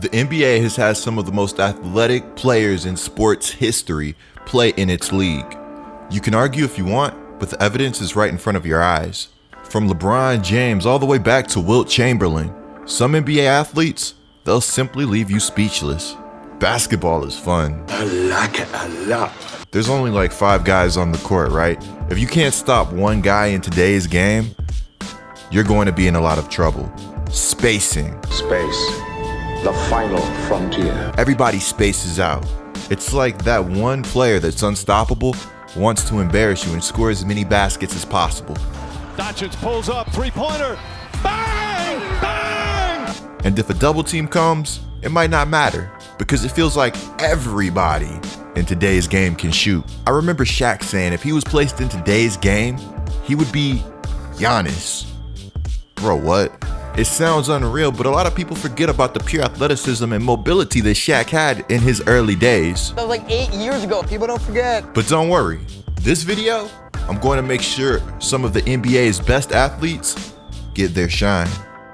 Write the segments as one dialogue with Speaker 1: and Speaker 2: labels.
Speaker 1: The NBA has had some of the most athletic players in sports history play in its league. You can argue if you want, but the evidence is right in front of your eyes. From LeBron James all the way back to Wilt Chamberlain, some NBA athletes, they'll simply leave you speechless. Basketball is fun.
Speaker 2: I like it a lot.
Speaker 1: There's only like 5 guys on the court, right? If you can't stop one guy in today's game, you're going to be in a lot of trouble. Spacing.
Speaker 2: Space, the final frontier.
Speaker 1: Everybody spaces out. It's like that one player that's unstoppable wants to embarrass you and score as many baskets as possible.
Speaker 3: Doncic pulls up, three-pointer, bang, bang!
Speaker 1: And if a double team comes, it might not matter because it feels like everybody in today's game can shoot. I remember Shaq saying if he was placed in today's game, he would be Giannis. Bro, what? It sounds unreal, but a lot of people forget about the pure athleticism and mobility that Shaq had in his early days.
Speaker 4: That was like 8 years ago. People don't forget.
Speaker 1: But don't worry, this video, I'm going to make sure some of the NBA's best athletes get their shine.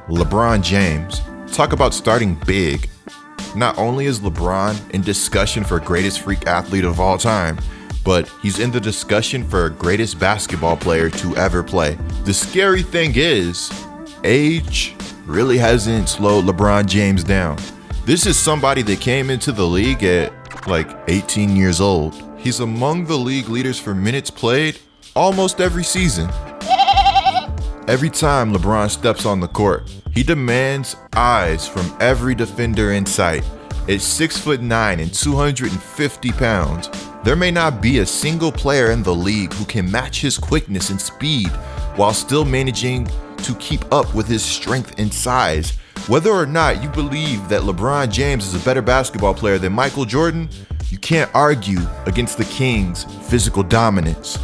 Speaker 1: LeBron James. Talk about starting big. Not only is LeBron in discussion for greatest freak athlete of all time, but he's in the discussion for greatest basketball player to ever play. The scary thing is, age really hasn't slowed LeBron James down. This is somebody that came into the league at like 18 years old. He's among the league leaders for minutes played almost every season. Every time LeBron steps on the court, he demands eyes from every defender in sight. At 6'9" and 250 pounds, there may not be a single player in the league who can match his quickness and speed while still managing to keep up with his strength and size. Whether or not you believe that LeBron James is a better basketball player than Michael Jordan, you can't argue against the King's physical dominance.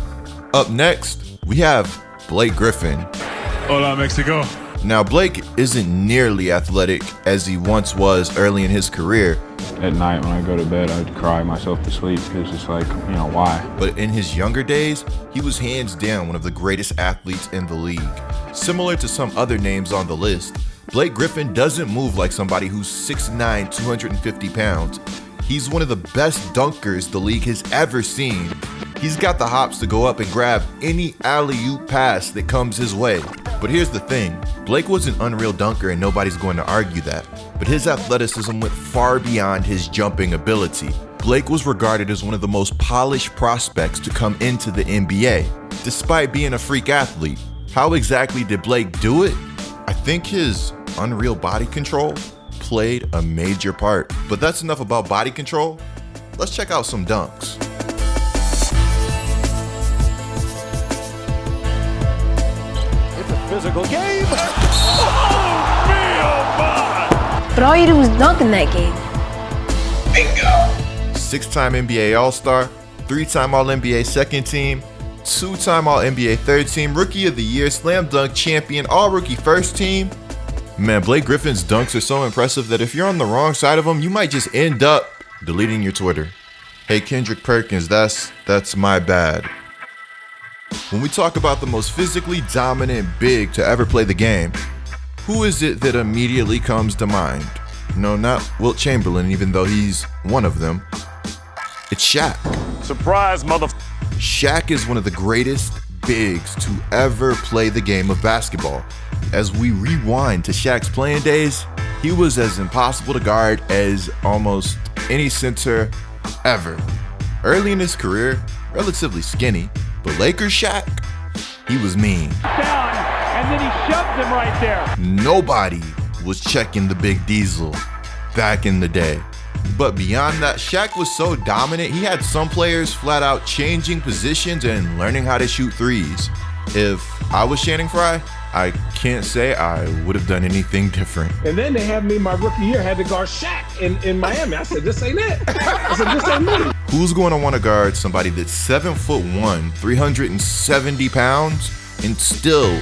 Speaker 1: Up next, we have Blake Griffin.
Speaker 5: Hola, Mexico.
Speaker 1: Now, Blake isn't nearly athletic as he once was early in his career.
Speaker 5: At night when I go to bed, I'd cry myself to sleep because it's like, why?
Speaker 1: But in his younger days, he was hands down one of the greatest athletes in the league. Similar to some other names on the list, Blake Griffin doesn't move like somebody who's 6'9", 250 pounds. He's one of the best dunkers the league has ever seen. He's got the hops to go up and grab any alley-oop pass that comes his way. But here's the thing, Blake was an unreal dunker and nobody's going to argue that. But his athleticism went far beyond his jumping ability. Blake was regarded as one of the most polished prospects to come into the NBA. Despite being a freak athlete, how exactly did Blake do it? I think his unreal body control played a major part. But that's enough about body control. Let's check out some dunks.
Speaker 3: Physical game. Oh, me, oh, my.
Speaker 6: But all you do was dunk in that game.
Speaker 2: Bingo.
Speaker 1: 6-time NBA All-Star, 3-time All-NBA second team, 2-time All-NBA third team, Rookie of the Year, Slam Dunk champion, All-Rookie first team. Man, Blake Griffin's dunks are so impressive that if you're on the wrong side of them, you might just end up deleting your Twitter. Hey, Kendrick Perkins, that's my bad. When we talk about the most physically dominant big to ever play the game, who is it that immediately comes to mind? No, not Wilt Chamberlain, even though he's one of them. It's Shaq.
Speaker 3: Surprise, mother.
Speaker 1: Shaq is one of the greatest bigs to ever play the game of basketball. As we rewind to Shaq's playing days, he was as impossible to guard as almost any center ever. Early in his career, relatively skinny, but Lakers Shaq, he was mean.
Speaker 3: Down, and then he shoved him right there.
Speaker 1: Nobody was checking the Big Diesel back in the day. But beyond that, Shaq was so dominant, he had some players flat out changing positions and learning how to shoot threes. If I was Channing Frye, I can't say I would have done anything different.
Speaker 7: And then they had me my rookie year, had to guard Shaq in Miami. I said, this ain't it. I said, this ain't me.
Speaker 1: Who's going to want to guard somebody that's 7'1", 370 pounds, and still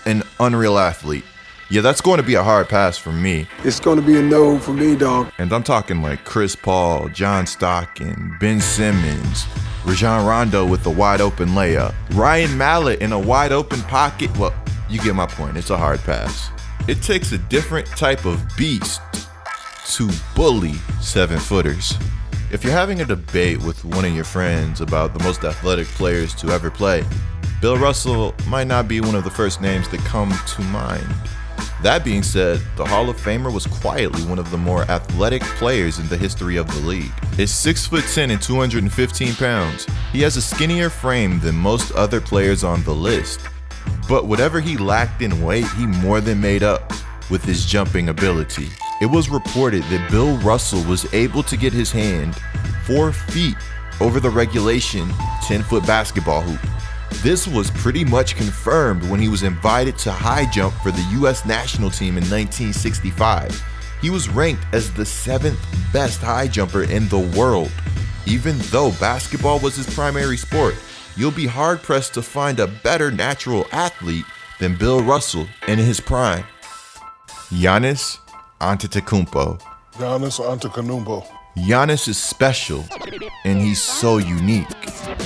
Speaker 1: an unreal athlete? Yeah, that's going to be a hard pass for me.
Speaker 2: It's going to be a no for me, dog.
Speaker 1: And I'm talking like Chris Paul, John Stockton, Ben Simmons, Rajon Rondo with a wide open layup, Ryan Mallett in a wide open pocket. Well, you get my point. It's a hard pass. It takes a different type of beast to bully 7-footers. If you're having a debate with one of your friends about the most athletic players to ever play, Bill Russell might not be one of the first names that come to mind. That being said, the Hall of Famer was quietly one of the more athletic players in the history of the league. He's 6'10" and 215 pounds. He has a skinnier frame than most other players on the list. But whatever he lacked in weight, he more than made up with his jumping ability. It was reported that Bill Russell was able to get his hand 4 feet over the regulation 10-foot basketball hoop. This was pretty much confirmed when he was invited to high jump for the U.S. national team in 1965. He was ranked as the 7th best high jumper in the world. Even though basketball was his primary sport, you'll be hard-pressed to find a better natural athlete than Bill Russell in his prime. Giannis Antetokounmpo. Giannis is special, and he's so unique.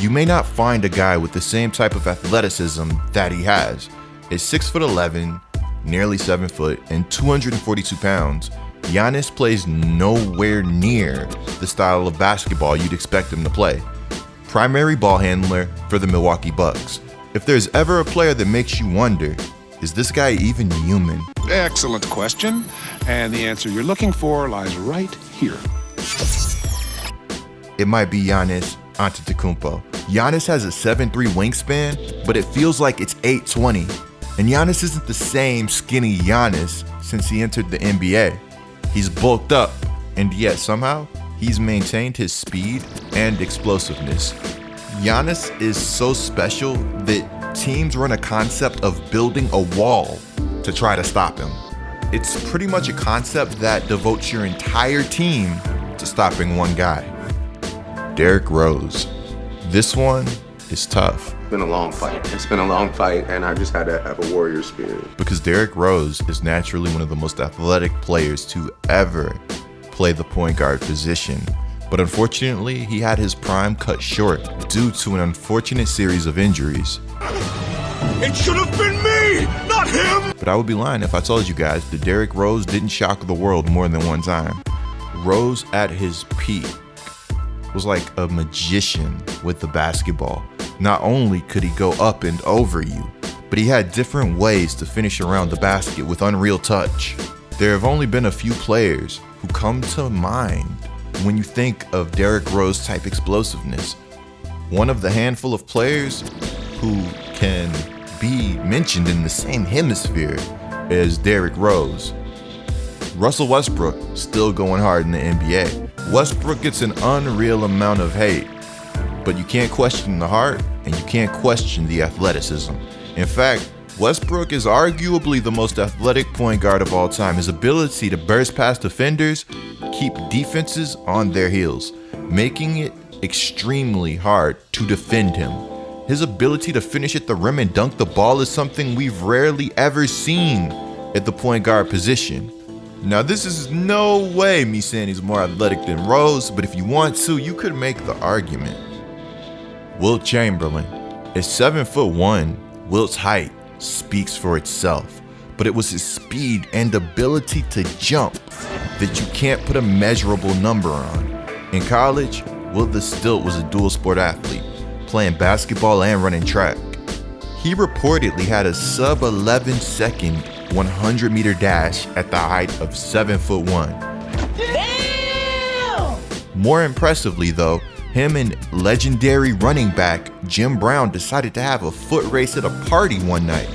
Speaker 1: You may not find a guy with the same type of athleticism that he has. At 6'11", nearly 7 foot, and 242 pounds, Giannis plays nowhere near the style of basketball you'd expect him to play. Primary ball handler for the Milwaukee Bucks. If there's ever a player that makes you wonder, is this guy even human?
Speaker 6: Excellent question, and the answer you're looking for lies right here.
Speaker 1: It might be Giannis Antetokounmpo. Giannis has a 7'3" wingspan, but it feels like it's 8'20". And Giannis isn't the same skinny Giannis since he entered the NBA. He's bulked up, and yet somehow he's maintained his speed and explosiveness. Giannis is so special that teams run a concept of building a wall to try to stop him. It's pretty much a concept that devotes your entire team to stopping one guy. Derrick Rose. This one is tough.
Speaker 8: It's been a long fight, and I just had to have a warrior spirit.
Speaker 1: Because Derrick Rose is naturally one of the most athletic players to ever play the point guard position. But unfortunately, he had his prime cut short due to an unfortunate series of injuries.
Speaker 3: It should have been me, not him!
Speaker 1: But I would be lying if I told you guys that Derrick Rose didn't shock the world more than one time. Rose at his peak was like a magician with the basketball. Not only could he go up and over you, but he had different ways to finish around the basket with unreal touch. There have only been a few players who come to mind when you think of Derrick Rose type explosiveness. One of the handful of players who can be mentioned in the same hemisphere as Derrick Rose. Russell Westbrook still going hard in the NBA. Westbrook gets an unreal amount of hate, but you can't question the heart and you can't question the athleticism. In fact, Westbrook is arguably the most athletic point guard of all time. His ability to burst past defenders, keep defenses on their heels, making it extremely hard to defend him. His ability to finish at the rim and dunk the ball is something we've rarely ever seen at the point guard position. Now, this is no way me saying he's more athletic than Rose, but if you want to, you could make the argument. Wilt Chamberlain. At 7'1", Wilt's height speaks for itself, but it was his speed and ability to jump that you can't put a measurable number on. In college, Wilt the Stilt was a dual sport athlete, playing basketball and running track. He reportedly had a sub-11 second 100-meter dash at the height of 7'1". Damn! More impressively though, him and legendary running back Jim Brown decided to have a foot race at a party one night.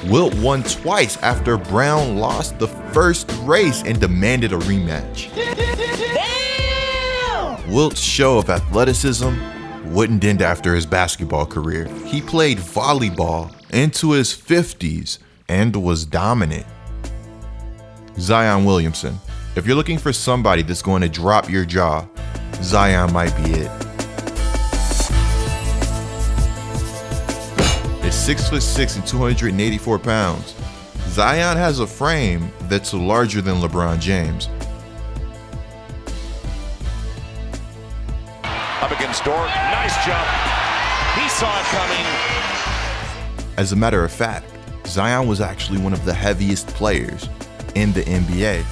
Speaker 1: Wilt won twice after Brown lost the first race and demanded a rematch. Damn! Wilt's show of athleticism wouldn't end after his basketball career. He played volleyball into his 50s and was dominant. Zion Williamson. If you're looking for somebody that's going to drop your jaw, Zion might be it. At 6'6" and 284 pounds, Zion has a frame that's larger than LeBron James.
Speaker 3: Up against Dort, nice jump. He saw it coming.
Speaker 1: As a matter of fact, Zion was actually one of the heaviest players in the NBA.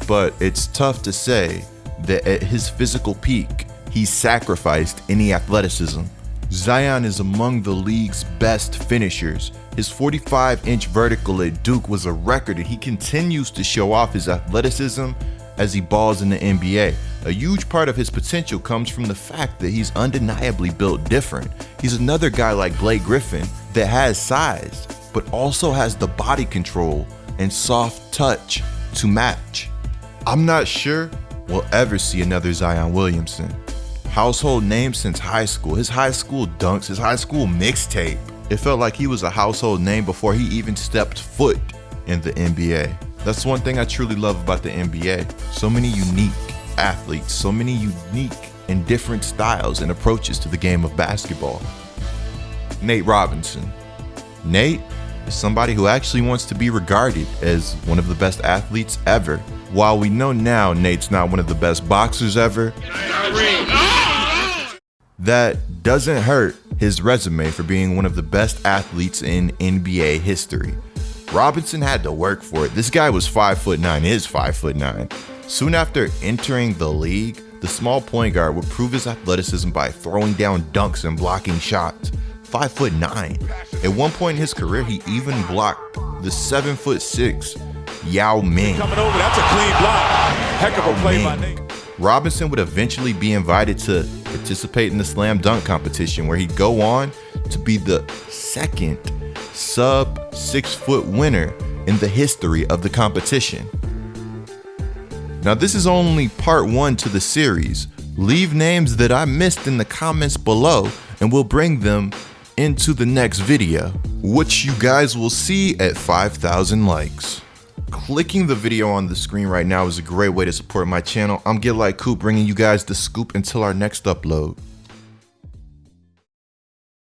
Speaker 1: but it's tough to say that at his physical peak, he sacrificed any athleticism. Zion is among the league's best finishers. His 45-inch vertical at Duke was a record, and he continues to show off his athleticism as he balls in the NBA. A huge part of his potential comes from the fact that he's undeniably built different. He's another guy like Blake Griffin that has size, but also has the body control and soft touch to match. I'm not sure we'll ever see another Zion Williamson. Household name since high school, his high school dunks, his high school mixtape. It felt like he was a household name before he even stepped foot in the NBA. That's one thing I truly love about the NBA. So many unique athletes, so many unique and different styles and approaches to the game of basketball. Nate Robinson. Nate is somebody who actually wants to be regarded as one of the best athletes ever. While we know now Nate's not one of the best boxers ever, that doesn't hurt his resume for being one of the best athletes in NBA history. Robinson had to work for it. This guy was 5'9", is 5'9". Soon after entering the league, the small point guard would prove his athleticism by throwing down dunks and blocking shots. 5'9". At one point in his career, he even blocked the 7'6" Yao Ming.
Speaker 3: Coming over, that's a clean block. Heck of a play by Nate.
Speaker 1: Robinson would eventually be invited to participate in the slam dunk competition, where he'd go on to be the second sub 6 foot winner in the history of the competition. Now, this is only part 1 to the series. Leave names that I missed in the comments below and we'll bring them into the next video, which you guys will see at 5,000 likes. Clicking the video on the screen right now is a great way to support my channel. I'm Get Like Coop, bringing you guys the scoop until our next upload.